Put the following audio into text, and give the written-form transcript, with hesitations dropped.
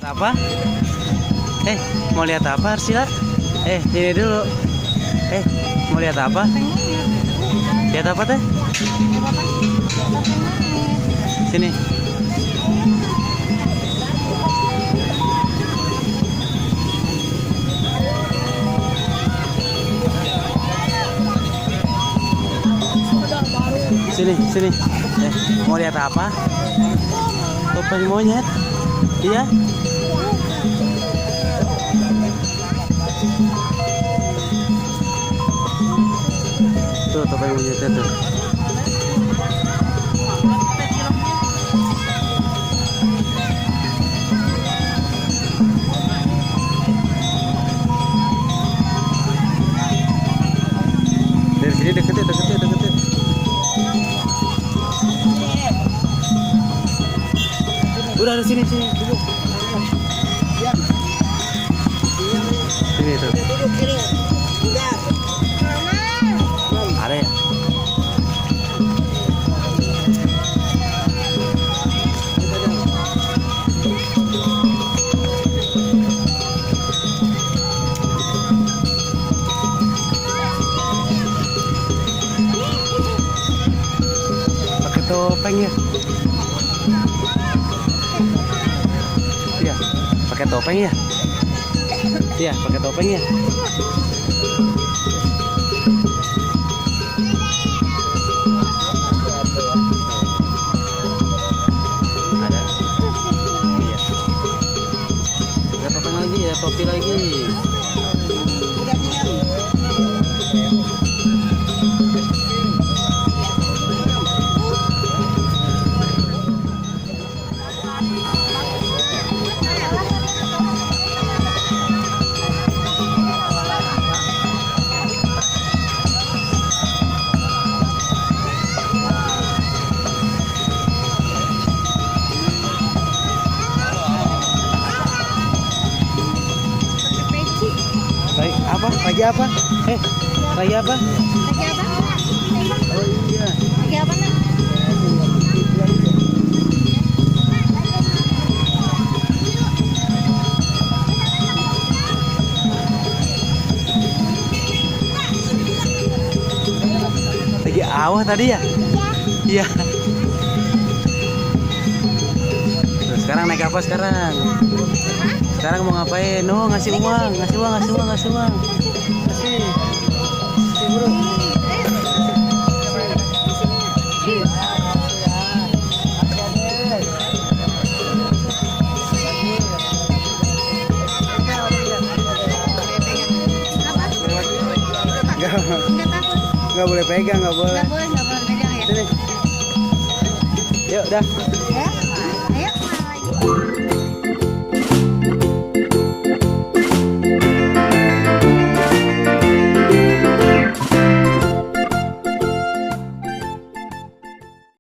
Apa? Mau lihat apa, Arsila? Ini dulu. Mau lihat apa? Lihat apa teh? Sini. Sini. Mau lihat apa? Topeng monyet. Iya. Tuh topeng monyetnya tuh. Dari sini deketin. Udah ada sini duduk. Sini tuh. Ada ya? Pakai topeng ya? Iya, pakai topeng ya? Iya, pakai topeng ya? Ada. Iya. Ada topeng lagi ya, topi lagi. Lagi apa? Lagi apa? Oh iya. Lagi apa, Nak? Lagi awah tadi ya? Iya. Terus sekarang naik apa sekarang? Sekarang mau ngapain? Ngasih uang. Kasih bro. Nggak boleh pegang, nggak boleh pegang ya. Sini. Yuk, dah. Ya, ayo lagi.